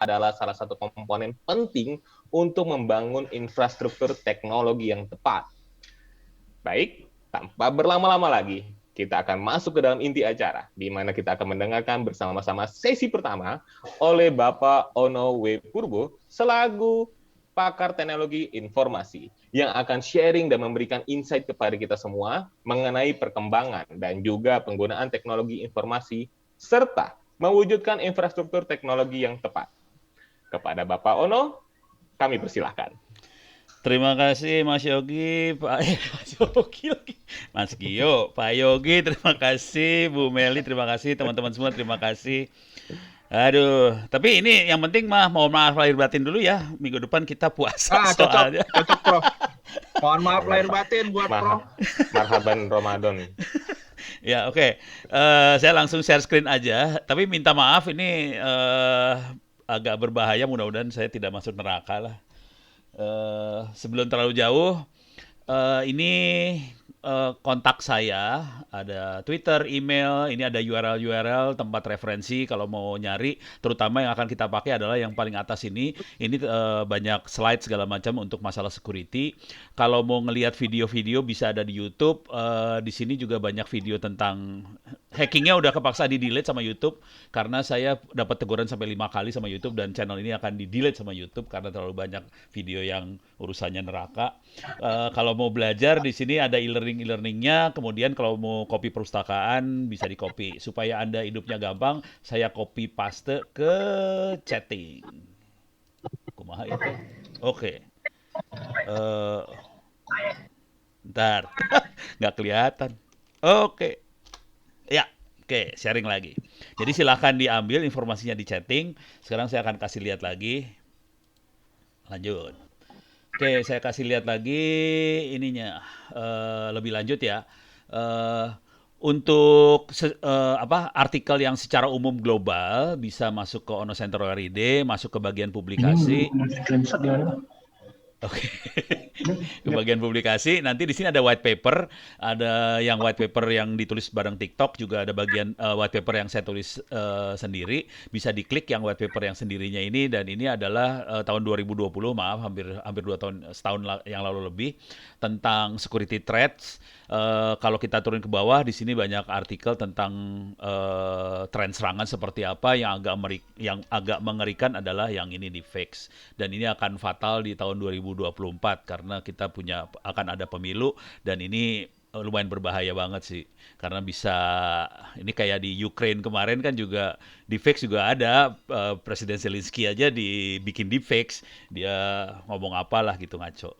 adalah salah satu komponen penting untuk membangun infrastruktur teknologi yang tepat. Baik, tanpa berlama-lama lagi, kita akan masuk ke dalam inti acara, di mana kita akan mendengarkan bersama-sama sesi pertama oleh Bapak Ono W. Purbo selaku pakar teknologi informasi yang akan sharing dan memberikan insight kepada kita semua mengenai perkembangan dan juga penggunaan teknologi informasi serta mewujudkan infrastruktur teknologi yang tepat. Kepada Bapak Ono, kami persilahkan. Terima kasih Mas Yogi, Mas Yogi lagi, Mas Gio, Pak Yogi, terima kasih, Bu Meli, terima kasih, teman-teman semua, terima kasih. Aduh, tapi ini yang penting mah mohon maaf lahir batin dulu ya. Minggu depan kita puasa Ah, cocok, soalnya. cocok, Prof. Mohon maaf Benar, lahir Pak. batin buat Prof. Marhaban Ramadan. Ya, oke. Saya langsung share screen aja. Tapi minta maaf ini agak berbahaya. Mudah-mudahan saya tidak masuk neraka lah. Sebelum terlalu jauh, ini kontak saya, ada Twitter, email, ini ada URL-URL tempat referensi kalau mau nyari, terutama yang akan kita pakai adalah yang paling atas ini. Ini banyak slide segala macam untuk masalah security. Kalau mau ngelihat video-video bisa ada di YouTube. Di sini juga banyak video tentang hackingnya udah kepaksa di delete sama YouTube karena saya dapat teguran sampai 5 kali sama YouTube dan channel ini akan di delete sama YouTube karena terlalu banyak video yang urusannya neraka. Kalau mau belajar di sini ada e-learningnya, kemudian kalau mau copy perpustakaan bisa di copy supaya Anda hidupnya gampang. Saya copy paste ke chatting. Kumaha itu? Oke. Eh, Ntar nggak kelihatan. Oke. Ya, oke, sharing lagi. Jadi silahkan diambil informasinya di chatting. Sekarang saya akan kasih lihat lagi. Lanjut. Oke, saya kasih lihat lagi ininya lebih lanjut ya. Eh, untuk apa artikel yang secara umum global bisa masuk ke Ono Center RID, masuk ke bagian publikasi. Screenshot di mana? Oke. Ke bagian publikasi, nanti di sini ada white paper, ada yang white paper yang ditulis bareng TikTok, juga ada bagian white paper yang saya tulis sendiri. Bisa diklik yang white paper yang sendirinya ini dan ini adalah tahun 2020, maaf hampir hampir 2 tahun setahun yang lalu lebih tentang security threats. Kalau kita turun ke bawah di sini banyak artikel tentang tren serangan seperti apa yang agak mengerikan adalah yang ini di fix dan ini akan fatal di tahun 2024 karena kita akan ada pemilu dan ini lumayan berbahaya banget sih karena bisa ini kayak di Ukraine kemarin kan juga deepfake juga ada Presiden Zelensky aja dibikin deepfake dia ngomong apalah gitu ngaco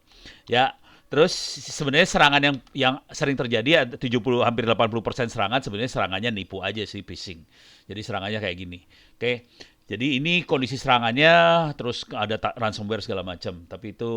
ya. Terus sebenarnya serangan yang sering terjadi 70 hampir 80% serangan sebenarnya serangannya nipu aja sih, phishing. Jadi serangannya kayak gini. Oke. Jadi ini kondisi serangannya terus ada ransomware segala macam, tapi itu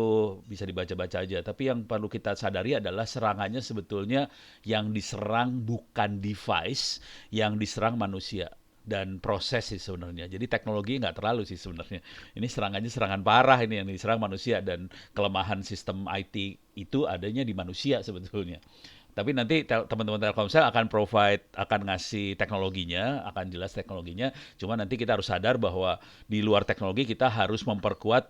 bisa dibaca-baca aja. Tapi yang perlu kita sadari adalah serangannya sebetulnya yang diserang bukan device, yang diserang manusia dan proses sih sebenarnya. Jadi teknologi nggak terlalu sih sebenarnya. Ini serangannya serangan parah ini yang diserang manusia dan kelemahan sistem IT itu adanya di manusia sebetulnya. Tapi nanti teman-teman Telkomsel akan ngasih teknologinya, akan jelas teknologinya. Cuma nanti kita harus sadar bahwa di luar teknologi kita harus memperkuat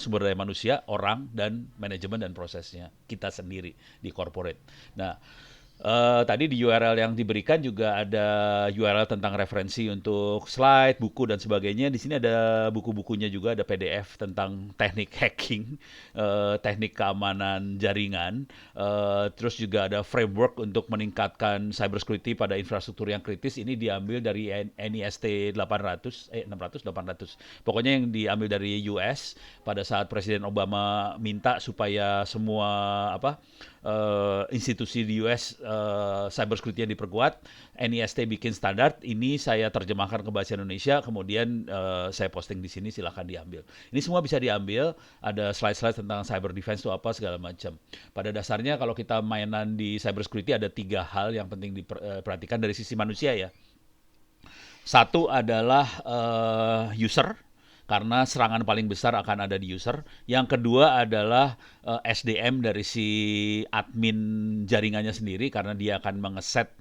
sumber daya manusia, orang, dan manajemen dan prosesnya kita sendiri di corporate. Nah, tadi di URL yang diberikan juga ada URL tentang referensi untuk slide, buku dan sebagainya. Di sini ada buku-bukunya juga, ada PDF tentang teknik hacking, teknik keamanan jaringan, terus juga ada framework untuk meningkatkan cybersecurity pada infrastruktur yang kritis. Ini diambil dari NIST 800, 600, 800. Pokoknya yang diambil dari US pada saat Presiden Obama minta supaya semua institusi di US cyber security-nya diperkuat, NIST bikin standar, ini saya terjemahkan ke bahasa Indonesia, kemudian saya posting di sini, silahkan diambil. Ini semua bisa diambil, ada slide-slide tentang cyber defense itu apa, segala macam. Pada dasarnya kalau kita mainan di cyber security ada 3 hal yang penting diperhatikan dari sisi manusia ya. Satu adalah user, karena serangan paling besar akan ada di user. Yang kedua adalah SDM dari si admin jaringannya sendiri karena dia akan mengeset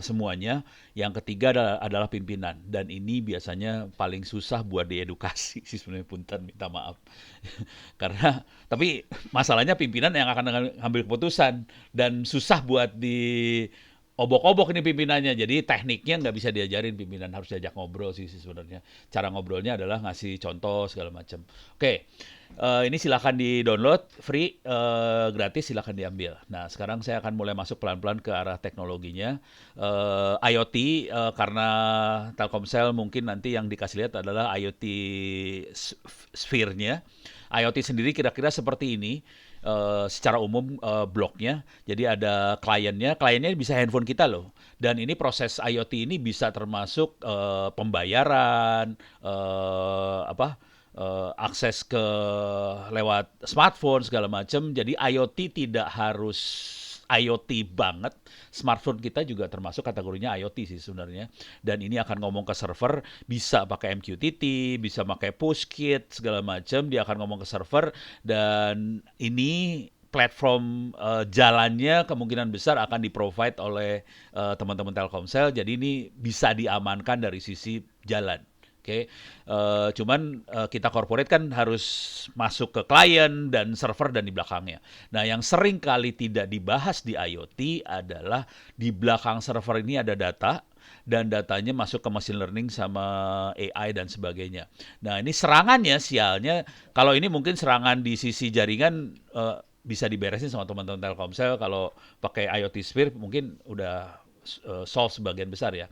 semuanya. Yang ketiga adalah pimpinan, dan ini biasanya paling susah buat diedukasi sih sebenarnya, punten minta maaf. Karena tapi masalahnya pimpinan yang akan ngambil keputusan dan susah buat di obok-obok ini pimpinannya. Jadi tekniknya nggak bisa diajarin pimpinan, harus diajak ngobrol sih sebenarnya. Cara ngobrolnya adalah ngasih contoh segala macam. Oke, ini silahkan di-download, free, gratis, silahkan diambil. Nah, sekarang saya akan mulai masuk pelan-pelan ke arah teknologinya. IoT, karena Telkomsel mungkin nanti yang dikasih lihat adalah IoT sphere-nya. IoT sendiri kira-kira seperti ini. Secara umum bloknya, jadi ada kliennya bisa handphone kita loh, dan ini proses IoT ini bisa termasuk pembayaran, akses ke lewat smartphone segala macam. Jadi IoT tidak harus IoT banget, smartphone kita juga termasuk kategorinya IoT sih sebenarnya. Dan ini akan ngomong ke server, bisa pakai MQTT, bisa pakai PushKit segala macam. Dia akan ngomong ke server, dan ini platform jalannya kemungkinan besar akan di-provide oleh teman-teman Telkomsel. Jadi ini bisa diamankan dari sisi jalan. Oke, cuman kita corporate kan harus masuk ke klien dan server dan di belakangnya. Nah, yang sering kali tidak dibahas di IoT adalah di belakang server ini ada data, dan datanya masuk ke machine learning sama AI dan sebagainya. Nah, ini serangannya, sialnya, kalau ini mungkin serangan di sisi jaringan bisa diberesin sama teman-teman Telkomsel. Kalau pakai IoT Sphere mungkin udah solve sebagian besar ya.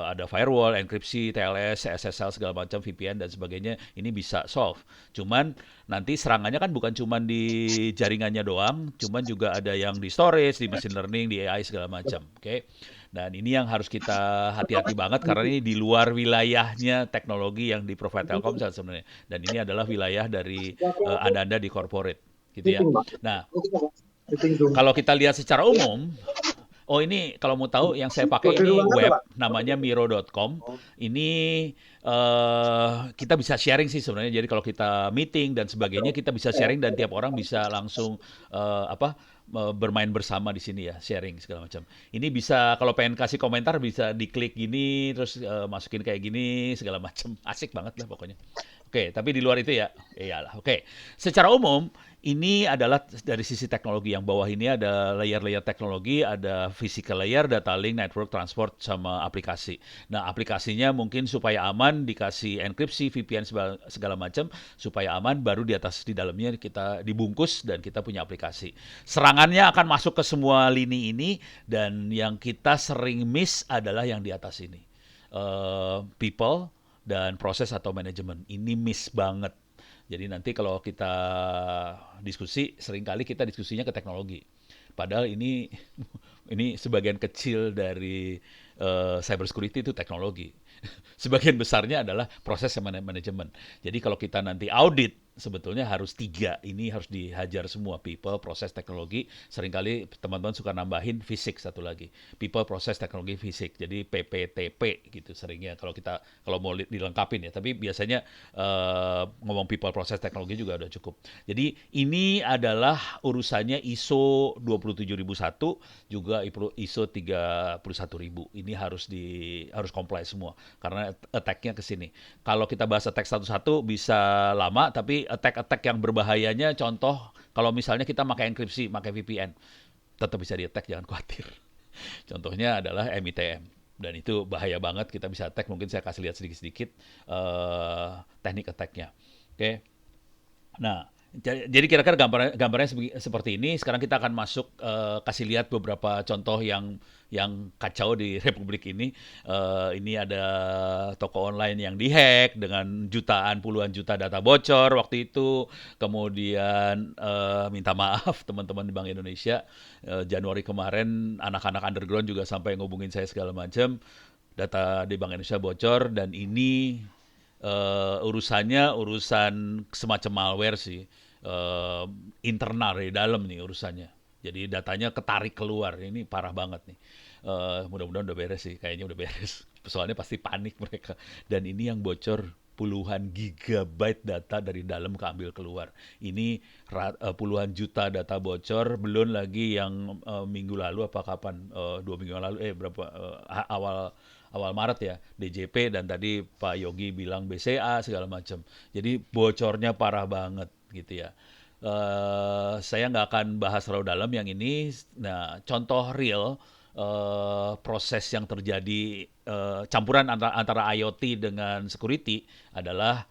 Ada firewall, enkripsi, TLS, SSL segala macam, VPN dan sebagainya, ini bisa solve. Cuman nanti serangannya kan bukan cuma di jaringannya doang, cuman juga ada yang di storage, di machine learning, di AI segala macam. Oke. Dan ini yang harus kita hati-hati banget karena ini di luar wilayahnya teknologi yang di provide Telkomsel sebenarnya. Dan ini adalah wilayah dari Anda-Anda di corporate gitu ya. Nah, kalau kita lihat secara umum, ini kalau mau tahu yang saya pakai ini web namanya miro.com. Ini kita bisa sharing sih sebenarnya. Jadi kalau kita meeting dan sebagainya kita bisa sharing dan tiap orang bisa langsung bermain bersama di sini ya, sharing segala macam. Ini bisa kalau pengen kasih komentar bisa diklik gini terus masukin kayak gini segala macam. Asik banget lah pokoknya. Oke, tapi di luar itu ya, iyalah. Oke, secara umum ini adalah dari sisi teknologi. Yang bawah ini ada layer-layer teknologi, ada physical layer, data link, network, transport, sama aplikasi. Nah, aplikasinya mungkin supaya aman, dikasih enkripsi, VPN, segala macam, supaya aman, baru di atas di dalamnya kita dibungkus dan kita punya aplikasi. Serangannya akan masuk ke semua lini ini, dan yang kita sering miss adalah yang di atas ini. People dan proses atau manajemen. Ini miss banget. Jadi nanti kalau kita diskusi, seringkali kita diskusinya ke teknologi. Padahal ini sebagian kecil dari cyber security itu teknologi. Sebagian besarnya adalah proses manajemen. Jadi kalau kita nanti audit, sebetulnya harus 3. Ini harus dihajar semua, people, proses, teknologi. Seringkali teman-teman suka nambahin fisik satu lagi. People, proses, teknologi, fisik. Jadi PPTP gitu seringnya kalau mau dilengkapin ya. Tapi biasanya ngomong people, proses, teknologi juga udah cukup. Jadi ini adalah urusannya ISO 27001 juga ISO 31000. Ini harus comply semua karena attack-nya ke sini. Kalau kita bahas attack satu-satu bisa lama, tapi attack-attack yang berbahayanya, contoh kalau misalnya kita pakai enkripsi, pakai VPN, tetap bisa di-attack, jangan khawatir. Contohnya adalah MITM. Dan itu bahaya banget, kita bisa attack. Mungkin saya kasih lihat sedikit-sedikit teknik attack-nya. Oke. Nah, jadi kira-kira gambarnya seperti ini. Sekarang kita akan masuk kasih lihat beberapa contoh yang kacau di Republik ini. Ini ada toko online yang dihack dengan puluhan juta data bocor waktu itu. Kemudian minta maaf teman-teman di Bank Indonesia. Januari kemarin anak-anak underground juga sampai ngubungin saya segala macam. Data di Bank Indonesia bocor, dan ini urusannya urusan semacam malware sih, internal dari dalam nih urusannya. Jadi datanya ketarik keluar, ini parah banget nih. Mudah-mudahan udah beres sih, kayaknya udah beres. Soalnya pasti panik mereka. Dan ini yang bocor puluhan gigabyte data dari dalam keambil keluar. Ini puluhan juta data bocor, belum lagi yang minggu lalu apa kapan, 2 minggu lalu, berapa, awal Maret ya, DJP, dan tadi Pak Yogi bilang BCA segala macam. Jadi bocornya parah banget gitu ya. Saya nggak akan bahas terlalu dalam yang ini. Nah, contoh real proses yang terjadi, campuran antara IoT dengan security adalah,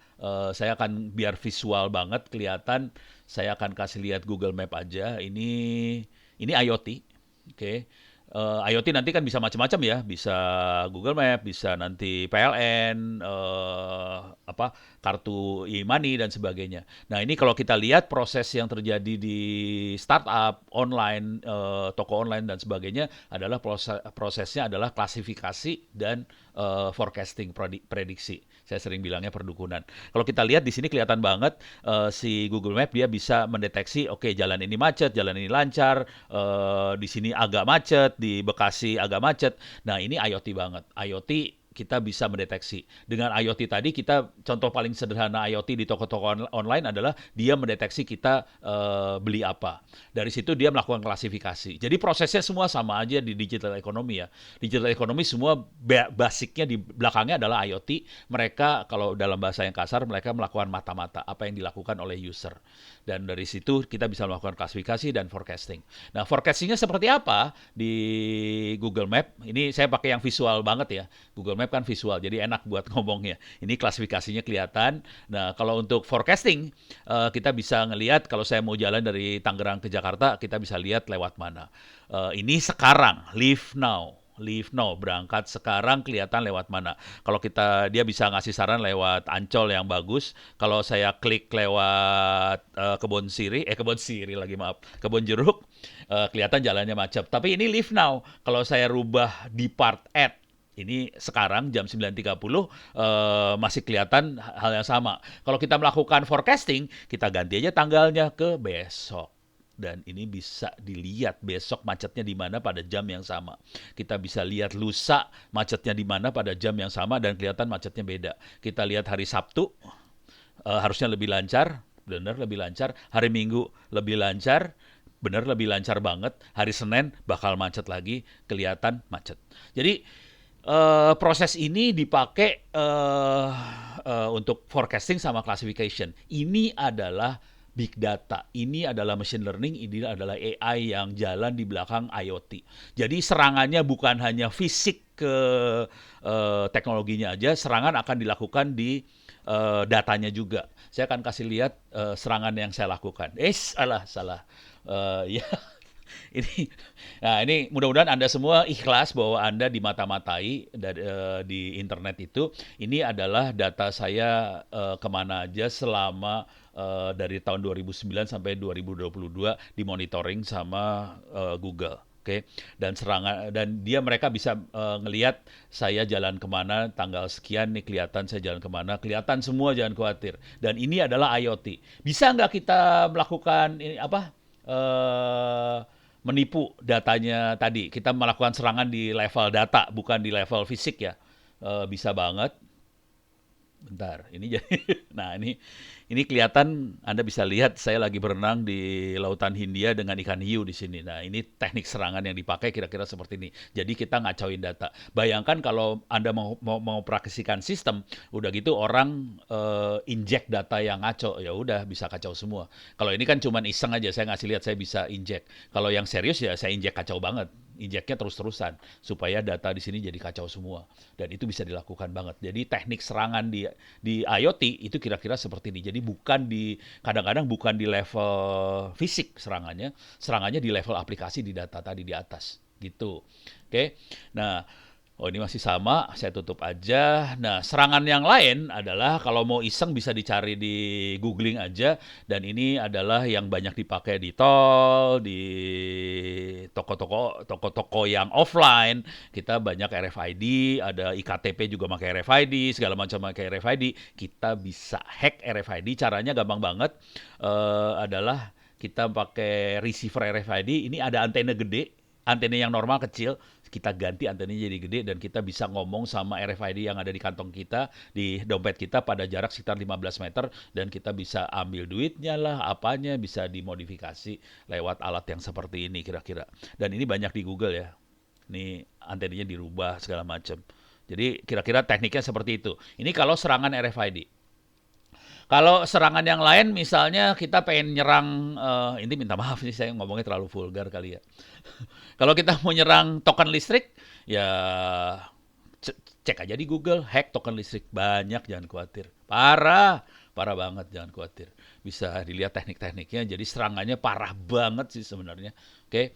saya akan biar visual banget kelihatan, saya akan kasih lihat Google Map aja. Ini IoT, oke. IoT nanti kan bisa macam-macam ya, bisa Google Map, bisa nanti PLN, kartu e-money dan sebagainya. Nah, ini kalau kita lihat proses yang terjadi di startup online, toko online dan sebagainya adalah prosesnya adalah klasifikasi dan forecasting, prediksi. Saya sering bilangnya perdukunan. Kalau kita lihat di sini kelihatan banget, si Google Map dia bisa mendeteksi, oke, jalan ini macet, jalan ini lancar, di sini agak macet, di Bekasi agak macet. Nah, ini IoT banget. IoT kita bisa mendeteksi. Dengan IoT tadi, kita contoh paling sederhana IoT di toko-toko online adalah dia mendeteksi kita beli apa. Dari situ dia melakukan klasifikasi. Jadi prosesnya semua sama aja di digital economy ya. Digital economy semua basicnya di belakangnya adalah IoT. Mereka kalau dalam bahasa yang kasar, mereka melakukan mata-mata apa yang dilakukan oleh user. Dan dari situ kita bisa melakukan klasifikasi dan forecasting. Nah, forecastingnya seperti apa di Google Map? Ini saya pakai yang visual banget ya. Google Map kan visual, jadi enak buat ngomongnya. Ini klasifikasinya kelihatan. Nah, kalau untuk forecasting, kita bisa ngelihat kalau saya mau jalan dari Tangerang ke Jakarta, kita bisa lihat lewat mana. Ini sekarang, leave now, berangkat sekarang kelihatan lewat mana. Kalau dia bisa ngasih saran lewat Ancol yang bagus. Kalau saya klik lewat Kebon Jeruk, kelihatan jalannya macet. Tapi ini leave now. Kalau saya rubah depart at, ini sekarang jam 9.30, masih kelihatan hal yang sama. Kalau kita melakukan forecasting, kita ganti aja tanggalnya ke besok. Dan ini bisa dilihat besok macetnya di mana pada jam yang sama. Kita bisa lihat lusa macetnya di mana pada jam yang sama dan kelihatan macetnya beda. Kita lihat hari Sabtu, harusnya lebih lancar, benar lebih lancar. Hari Minggu lebih lancar, benar lebih lancar banget. Hari Senin bakal macet lagi, kelihatan macet. Jadi proses ini dipakai untuk forecasting sama classification. Ini adalah big data, ini adalah machine learning, ini adalah AI yang jalan di belakang IoT. Jadi serangannya bukan hanya fisik ke teknologinya aja, serangan akan dilakukan di datanya juga. Saya akan kasih lihat serangan yang saya lakukan. Salah. Ya. Ini mudah-mudahan Anda semua ikhlas bahwa Anda dimata-matai di internet itu. Ini adalah data saya kemana aja selama dari tahun 2009 sampai 2022 dimonitoring sama Google. Oke, dan mereka bisa ngelihat saya jalan kemana tanggal sekian nih, kelihatan saya jalan kemana, kelihatan semua, jangan khawatir. Dan ini adalah IoT. Bisa nggak kita melakukan ini menipu datanya tadi? Kita melakukan serangan di level data, bukan di level fisik ya. Bisa banget. Bentar, ini jadi. Nah, ini kelihatan, Anda bisa lihat saya lagi berenang di Lautan Hindia dengan ikan hiu di sini. Nah, ini teknik serangan yang dipakai kira-kira seperti ini. Jadi kita ngacauin data. Bayangkan kalau Anda mau mengoperasikan sistem, udah gitu orang inject data yang ngaco, ya udah bisa kacau semua. Kalau ini kan cuman iseng aja, saya ngasih lihat saya bisa inject. Kalau yang serius ya saya inject kacau banget. Injeknya terus-terusan supaya data di sini jadi kacau semua, dan itu bisa dilakukan banget. Jadi teknik serangan di IoT itu kira-kira seperti ini. Jadi kadang-kadang bukan di level fisik serangannya di level aplikasi di data tadi di atas gitu. Oke. Nah, ini masih sama, saya tutup aja. Nah, serangan yang lain adalah kalau mau iseng bisa dicari di googling aja, dan ini adalah yang banyak dipakai di tol, di toko-toko yang offline. Kita banyak RFID, ada IKTP juga pakai RFID, segala macam pakai RFID. Kita bisa hack RFID, caranya gampang banget. Adalah kita pakai receiver RFID, ini ada antena gede, antena yang normal kecil, kita ganti antenanya jadi gede dan kita bisa ngomong sama RFID yang ada di kantong kita, di dompet kita pada jarak sekitar 15 meter dan kita bisa ambil duitnya lah, apanya bisa dimodifikasi lewat alat yang seperti ini kira-kira. Dan ini banyak di Google ya. Ini antenanya dirubah segala macam. Jadi kira-kira tekniknya seperti itu. Ini kalau serangan RFID. Kalau serangan yang lain, misalnya kita pengen nyerang, ini minta maaf nih saya ngomongnya terlalu vulgar kali ya. Kalau kita mau nyerang token listrik, ya cek aja di Google, hack token listrik. Banyak, jangan khawatir. Parah, parah banget, jangan khawatir. Bisa dilihat teknik-tekniknya, jadi serangannya parah banget sih sebenarnya. Oke,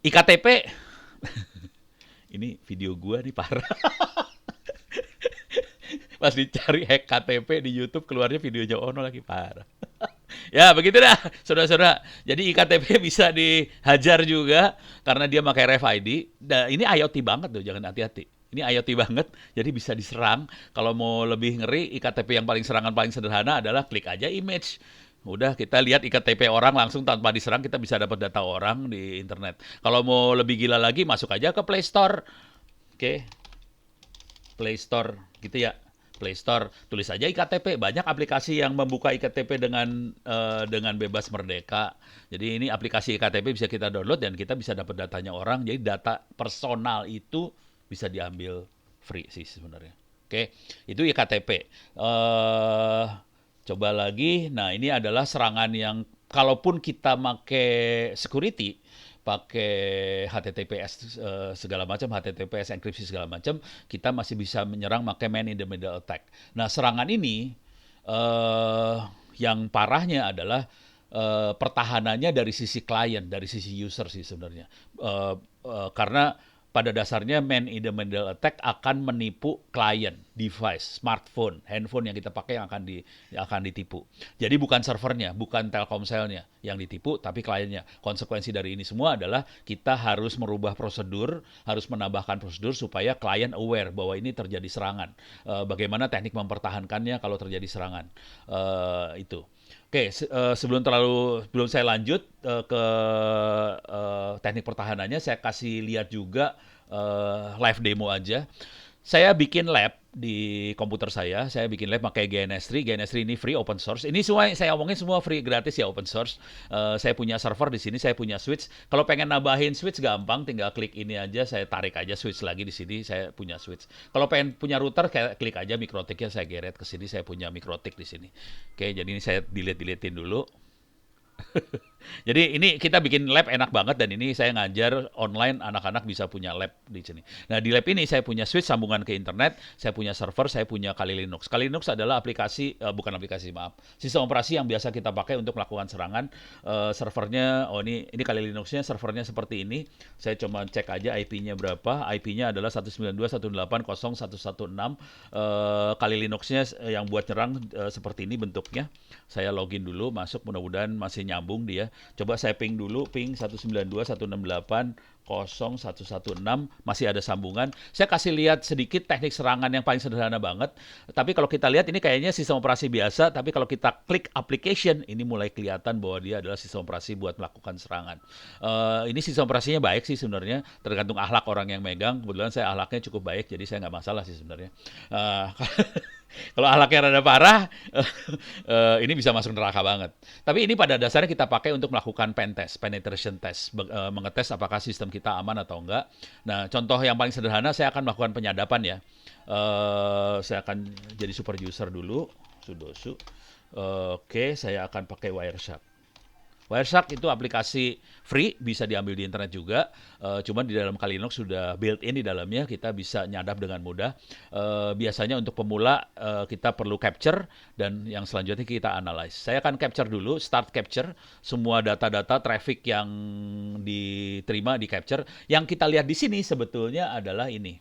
IKTP, ini video gua nih parah. Pas dicari hack KTP di YouTube keluarnya videonya Ono lagi parah. Ya begitu dah saudara-saudara. Jadi IKTP bisa dihajar juga karena dia pakai RFID. Dan ini IoT banget tuh, jangan hati-hati. Ini IoT banget, jadi bisa diserang. Kalau mau lebih ngeri, IKTP yang serangan paling sederhana adalah klik aja image. Udah kita lihat IKTP orang langsung tanpa diserang, kita bisa dapat data orang di internet. Kalau mau lebih gila lagi, masuk aja ke Play Store. Oke, Play Store gitu ya. Play Store, tulis aja IKTP. Banyak aplikasi yang membuka IKTP dengan bebas merdeka. Jadi ini aplikasi IKTP bisa kita download dan kita bisa dapat datanya orang. Jadi data personal itu bisa diambil free sih sebenarnya. Oke, itu IKTP. Coba lagi. Nah, ini adalah serangan yang kalaupun kita pakai security, pakai HTTPS segala macam, HTTPS enkripsi segala macam, kita masih bisa menyerang pakai man in the middle attack. Nah, serangan ini yang parahnya adalah pertahanannya dari sisi klien, dari sisi user sih sebenarnya. Karena pada dasarnya man in the middle attack akan menipu klien, device, smartphone, handphone yang kita pakai yang akan ditipu. Jadi bukan servernya, bukan Telkomselnya yang ditipu, tapi kliennya. Konsekuensi dari ini semua adalah kita harus merubah prosedur, harus menambahkan prosedur supaya klien aware bahwa ini terjadi serangan. Bagaimana teknik mempertahankannya kalau terjadi serangan. Itu. Oke, sebelum saya lanjut ke teknik pertahanannya, saya kasih lihat juga live demo aja. Saya bikin lab di komputer saya bikin lab pakai GNS3. GNS3 ini free open source. Ini semua saya omongin semua free gratis ya, open source. Saya punya server di sini, saya punya switch. Kalau pengen nambahin switch gampang, tinggal klik ini aja, saya tarik aja switch lagi di sini, saya punya switch. Kalau pengen punya router, klik aja MikroTik-nya, saya geret ke sini, saya punya MikroTik di sini. Oke, jadi ini saya delete-deletein dulu. Jadi ini kita bikin lab enak banget dan ini saya ngajar online, anak-anak bisa punya lab di sini. Nah, di lab ini saya punya switch sambungan ke internet, saya punya server, saya punya Kali Linux. Kali Linux adalah sistem operasi yang biasa kita pakai untuk melakukan serangan. Servernya, ini Kali Linuxnya, servernya seperti ini. Saya cuma cek aja IP-nya berapa. IP-nya adalah 192.168.0.116. Kali Linuxnya yang buat nyerang seperti ini bentuknya. Saya login dulu, masuk, mudah-mudahan masih nyambung dia. Coba saya ping dulu, ping 192.168.0.116, masih ada sambungan. Saya kasih lihat sedikit teknik serangan yang paling sederhana banget. Tapi kalau kita lihat ini kayaknya sistem operasi biasa, tapi kalau kita klik application, ini mulai kelihatan bahwa dia adalah sistem operasi buat melakukan serangan. Ini sistem operasinya baik sih sebenarnya, tergantung akhlak orang yang megang. Kebetulan saya akhlaknya cukup baik, jadi saya nggak masalah sih sebenarnya. Kalau akhlaknya rada parah, ini bisa masuk neraka banget. Tapi ini pada dasarnya kita pakai untuk melakukan pen test, penetration test, mengetes apakah sistem kita aman atau enggak. Nah, contoh yang paling sederhana, saya akan melakukan penyadapan ya. Saya akan jadi super user dulu, sudosu. Oke, saya akan pakai Wireshark. Wireshark itu aplikasi free, bisa diambil di internet juga. Cuman di dalam Kali Linux sudah built-in di dalamnya, kita bisa nyadap dengan mudah. Biasanya untuk pemula kita perlu capture, dan yang selanjutnya kita analyze. Saya akan capture dulu, start capture, semua data-data traffic yang diterima di capture. Yang kita lihat di sini sebetulnya adalah ini.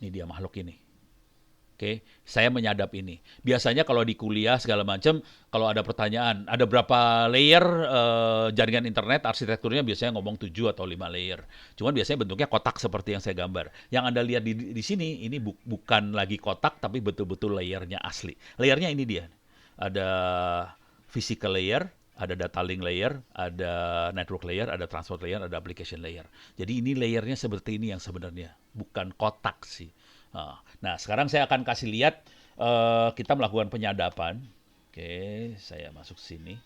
Ini dia makhluk ini. Oke, saya menyadap ini. Biasanya kalau di kuliah segala macam, kalau ada pertanyaan, ada berapa layer jaringan internet, arsitekturnya biasanya ngomong 7 atau 5 layer. Cuman biasanya bentuknya kotak seperti yang saya gambar. Yang Anda lihat di sini, ini bukan lagi kotak, tapi betul-betul layernya asli. Layernya ini dia. Ada physical layer, Ada data link layer, ada network layer, ada transport layer, ada application layer. Jadi ini layernya seperti ini yang sebenarnya, bukan kotak sih. Nah, sekarang saya akan kasih lihat kita melakukan penyadapan. Oke, saya masuk sini.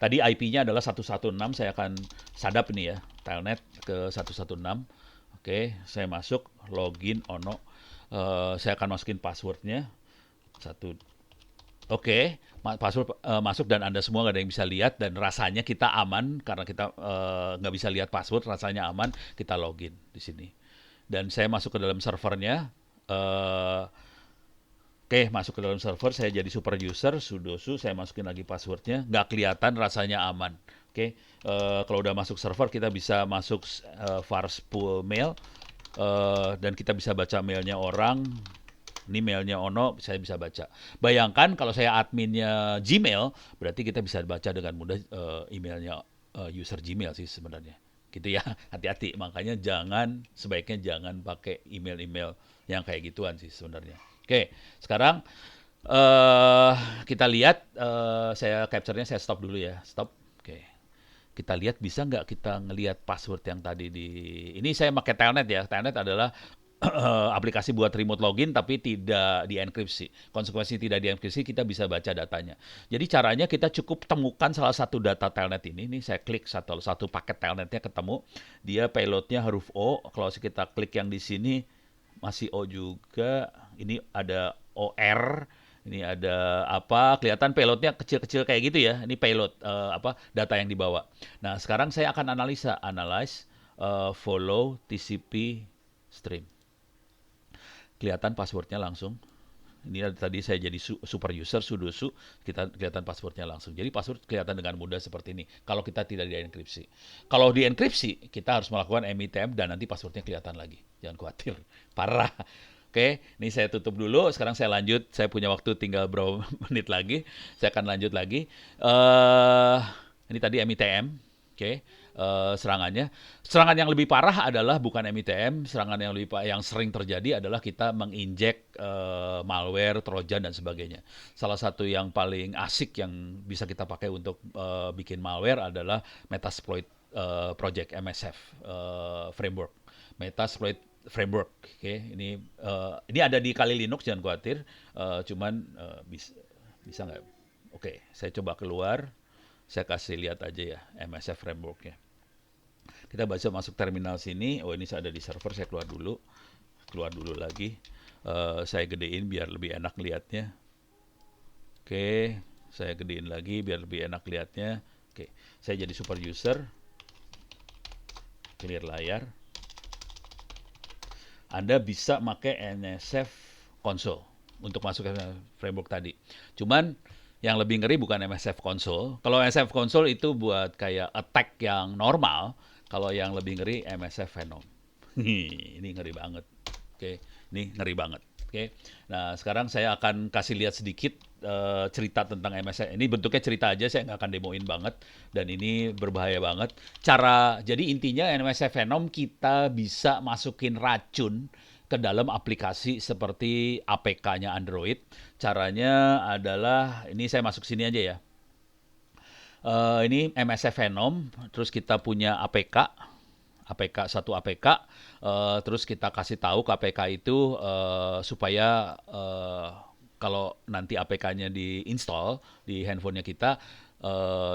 Tadi IP-nya adalah 116, saya akan sadap ini ya, telnet ke 116. Oke, saya masuk, login, ono. Saya akan masukin passwordnya. Oke, password masuk dan Anda semua nggak ada yang bisa lihat dan rasanya kita aman karena kita nggak bisa lihat password, rasanya aman, kita login di sini. Dan saya masuk ke dalam servernya. Oke, masuk ke dalam server, saya jadi super user, sudosu, saya masukin lagi passwordnya, nggak kelihatan, rasanya aman. Oke, kalau udah masuk server, kita bisa masuk vars pool mail, dan kita bisa baca mailnya orang. Ini mailnya Ono, saya bisa baca. Bayangkan kalau saya adminnya Gmail, berarti kita bisa baca dengan mudah emailnya user Gmail sih sebenarnya. Gitu ya, hati-hati. Makanya sebaiknya jangan pakai email-email yang kayak gituan sih sebenarnya. Oke, sekarang kita lihat, saya capture-nya saya stop dulu ya, stop. Oke, kita lihat bisa nggak kita ngelihat password yang tadi ini saya pakai Telnet ya. Telnet adalah aplikasi buat remote login tapi tidak dienkripsi. Konsekuensi tidak dienkripsi, kita bisa baca datanya. Jadi caranya kita cukup temukan salah satu data telnet ini. Ini saya klik satu paket telnetnya ketemu. Dia payloadnya huruf O. Kalau kita klik yang di sini masih O juga. Ini ada OR. Ini ada apa? Kelihatan payloadnya kecil-kecil kayak gitu ya. Ini payload data yang dibawa. Nah, sekarang saya akan analyze follow TCP stream. Kelihatan passwordnya langsung. Ini tadi saya jadi super user, sudosu, kita kelihatan passwordnya langsung. Jadi password kelihatan dengan mudah seperti ini. Kalau kita tidak dienkripsi. Kalau dienkripsi, kita harus melakukan MITM dan nanti passwordnya kelihatan lagi. Jangan khawatir, parah. Oke, ini saya tutup dulu. Sekarang saya lanjut. Saya punya waktu tinggal berapa menit lagi. Saya akan lanjut lagi. Ini tadi MITM. Oke. Serangannya. Serangan yang lebih parah adalah bukan MITM, serangan yang sering terjadi adalah kita menginjek malware, trojan dan sebagainya. Salah satu yang paling asik yang bisa kita pakai untuk bikin malware adalah Metasploit Project MSF framework. Metasploit framework. Oke, ini ada di Kali Linux, jangan khawatir. Cuman bisa nggak? Oke, saya coba keluar. Saya kasih lihat aja ya MSF frameworknya. Kita baca masuk terminal sini. Oh, ini saya ada di server, saya keluar dulu lagi. Saya gedein biar lebih enak lihatnya. Oke, saya gedein lagi biar lebih enak lihatnya. Oke, saya jadi super user. Clear layar. Anda bisa pakai NSF console untuk masuk ke framework tadi. Cuman yang lebih ngeri bukan MSF console. Kalau MSF console itu buat kayak attack yang normal. Kalau yang lebih ngeri MSF Venom. Ini ngeri banget. Oke, ini ngeri banget. Oke. Nah, sekarang saya akan kasih lihat sedikit cerita tentang MSF. Ini bentuknya cerita aja, saya nggak akan demoin banget. Dan ini berbahaya banget. Jadi intinya MSF Venom kita bisa masukin racun ke dalam aplikasi seperti APK-nya Android. Caranya adalah, ini saya masuk sini aja ya. Ini MSF Venom, terus kita punya satu APK, terus kita kasih tahu ke APK itu supaya kalau nanti APK-nya diinstal di handphonenya kita,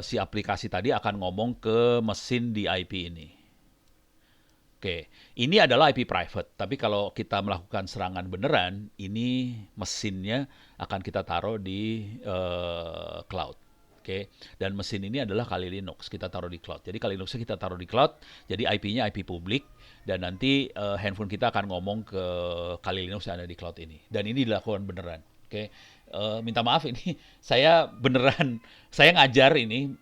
si aplikasi tadi akan ngomong ke mesin di IP ini. Oke, ini adalah IP private, tapi kalau kita melakukan serangan beneran, ini mesinnya akan kita taruh di cloud. Oke, dan mesin ini adalah Kali Linux, kita taruh di cloud. Jadi Kali Linuxnya kita taruh di cloud, jadi IP-nya IP publik, dan nanti handphone kita akan ngomong ke Kali Linux yang ada di cloud ini. Dan ini dilakukan beneran. Oke, minta maaf ini saya beneran, saya ngajar ini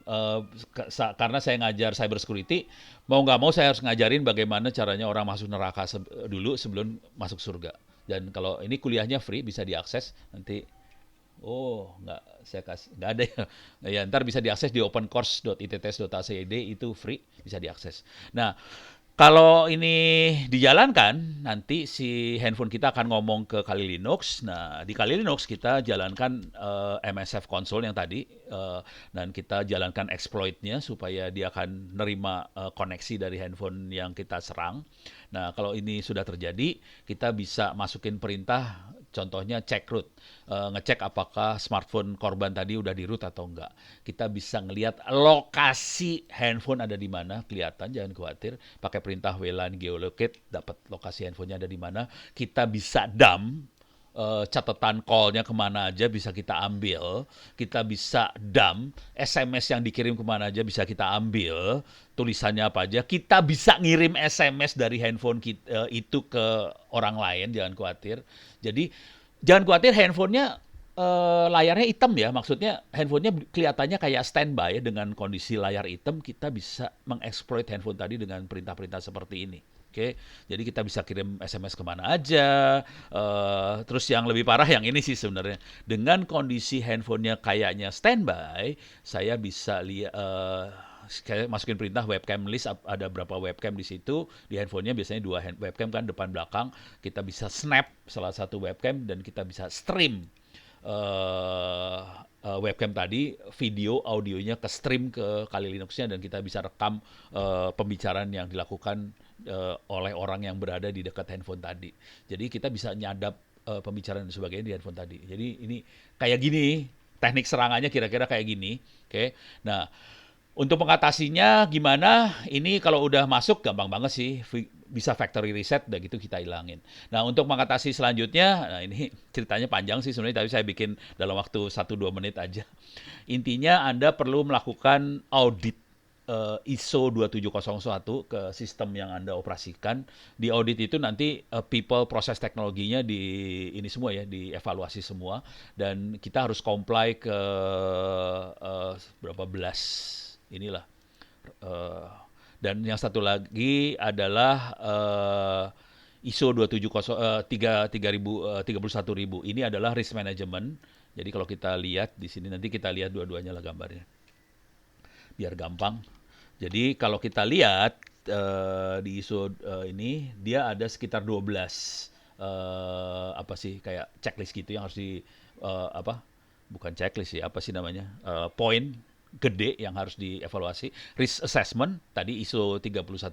karena saya ngajar cyber security, mau nggak mau saya harus ngajarin bagaimana caranya orang masuk neraka dulu sebelum masuk surga. Dan kalau ini kuliahnya free, bisa diakses nanti. Oh, nggak ada ya. Ya, ntar bisa diakses di opencourse.itts.ac.id, itu free, bisa diakses. Nah, Kalau ini dijalankan, nanti si handphone kita akan ngomong ke Kali Linux. Nah, di Kali Linux kita jalankan MSF console yang tadi, dan kita jalankan exploit-nya supaya dia akan nerima koneksi dari handphone yang kita serang. Nah, kalau ini sudah terjadi, kita bisa masukin perintah, contohnya check root, ngecek apakah smartphone korban tadi udah di root atau enggak. Kita bisa ngelihat lokasi handphone ada di mana, kelihatan, jangan khawatir. Pakai perintah WLAN geolocate, dapat lokasi handphonenya ada di mana. Kita bisa dump catatan call-nya kemana aja bisa kita ambil, kita bisa dump SMS yang dikirim kemana aja bisa kita ambil, tulisannya apa aja, kita bisa ngirim SMS dari handphone kita, itu ke orang lain, jangan khawatir. Jadi jangan khawatir handphonenya layarnya hitam ya, maksudnya handphonenya kelihatannya kayak standby dengan kondisi layar hitam, kita bisa mengeksploit handphone tadi dengan perintah-perintah seperti ini. Oke, jadi kita bisa kirim SMS kemana aja. Terus yang lebih parah yang ini sih sebenarnya. Dengan kondisi handphonenya kayaknya standby, saya bisa lihat, kayak masukin perintah webcam list, ada berapa webcam di situ. Di handphonenya biasanya 2 webcam kan, depan belakang. Kita bisa snap salah satu webcam dan kita bisa stream webcam tadi, video audionya ke stream ke Kali Linux-nya, dan kita bisa rekam pembicaraan yang dilakukan oleh orang yang berada di dekat handphone tadi. Jadi kita bisa nyadap pembicaraan dan sebagainya di handphone tadi. Jadi ini kayak gini, teknik serangannya kira-kira kayak gini. Oke. Nah, untuk mengatasinya gimana? Ini kalau udah masuk gampang banget sih, bisa factory reset, udah gitu kita hilangin. Nah, untuk mengatasi selanjutnya, nah ini ceritanya panjang sih sebenarnya, tapi saya bikin dalam waktu 1-2 menit aja. Intinya Anda perlu melakukan audit ISO 2701 ke sistem yang Anda operasikan. Di audit itu nanti people, proses teknologinya ini semua ya, dievaluasi semua, dan kita harus comply ke berapa belas inilah. Dan yang satu lagi adalah ISO 270 31000. Ini adalah risk management. Jadi kalau kita lihat di sini, nanti kita lihat dua-duanya lah gambarnya, biar gampang. Jadi kalau kita lihat di ISO ini, dia ada sekitar 12 apa sih, kayak checklist gitu yang harus apa, bukan checklist sih, apa sih namanya, poin gede yang harus dievaluasi. Risk assessment, tadi ISO 31000,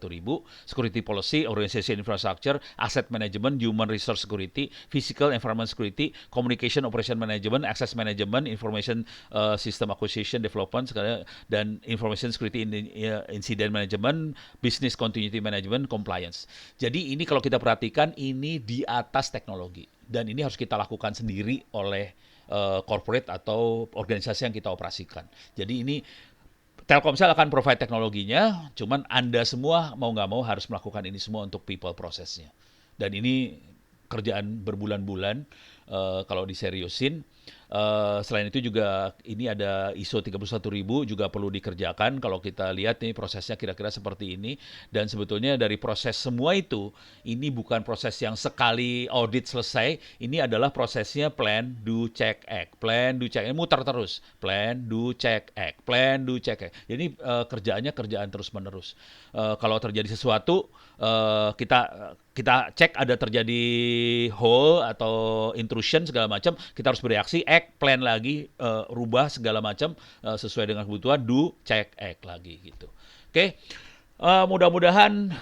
security policy, organization infrastructure, asset management, human resource security, physical environment security, communication operation management, access management, information system acquisition development, dan information security incident management, business continuity management, compliance. Jadi ini kalau kita perhatikan, ini di atas teknologi, dan ini harus kita lakukan sendiri oleh corporate atau organisasi yang kita operasikan. Jadi ini Telkomsel akan provide teknologinya, cuman Anda semua mau nggak mau harus melakukan ini semua untuk people prosesnya. Dan ini kerjaan berbulan-bulan kalau diseriusin. Selain itu juga ini ada ISO 31000 juga perlu dikerjakan. Kalau kita lihat nih prosesnya kira-kira seperti ini, dan sebetulnya dari proses semua itu, ini bukan proses yang sekali audit selesai. Ini adalah prosesnya plan, do, check, act, plan, do, check, muter terus, plan, do, check, act, plan, do, check, act. Jadi kerjaannya kerjaan terus-menerus. Kalau terjadi sesuatu, kita cek ada terjadi hole atau intrusion segala macam, kita harus bereaksi, act, plan lagi, rubah segala macam sesuai dengan kebutuhan, do, check, act lagi gitu. Oke. Mudah-mudahan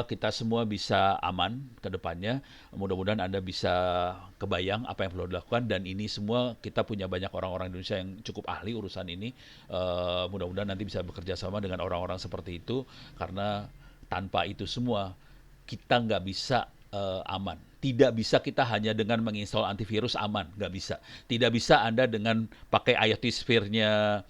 kita semua bisa aman ke depannya. Mudah-mudahan Anda bisa kebayang apa yang perlu dilakukan, dan ini semua kita punya banyak orang-orang Indonesia yang cukup ahli urusan ini. Mudah-mudahan nanti bisa bekerja sama dengan orang-orang seperti itu, karena tanpa itu semua kita nggak bisa aman. Tidak bisa kita hanya dengan menginstal antivirus aman, nggak bisa. Tidak bisa Anda dengan pakai IoT Sphere-nya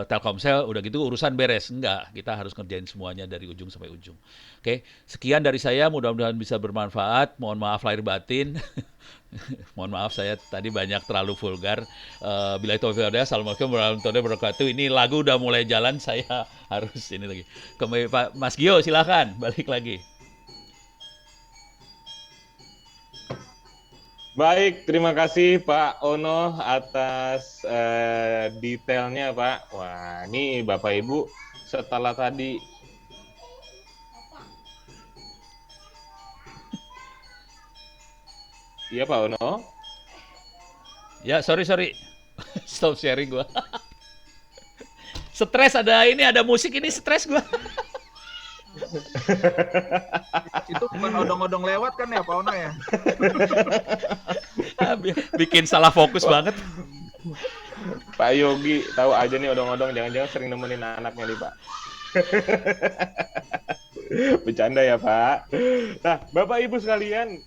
Telkomsel, udah gitu urusan beres. Enggak, kita harus ngerjain semuanya dari ujung sampai ujung. Oke, sekian dari saya, mudah-mudahan bisa bermanfaat. Mohon maaf lahir batin. Mohon maaf saya tadi banyak terlalu vulgar. Billahi taufiq wal hidayah. Assalamualaikum warahmatullahi wabarakatuh. Ini lagu udah mulai jalan, saya harus ini lagi. Kembali Pak Mas Gio, silakan balik lagi. Baik, terima kasih Pak Ono atas detailnya Pak. Wah, ini Bapak Ibu setelah tadi Iya Pak Ono. Ya, sorry. Stop sharing gua. Stres ada musik ini stres gua. Itu bukan odong-odong lewat kan ya Pak Ono ya? Bikin salah fokus banget. Pak Yogi tahu aja nih odong-odong, jangan-jangan sering nemenin anaknya nih Pak. Bercanda ya Pak. Nah, Bapak Ibu sekalian,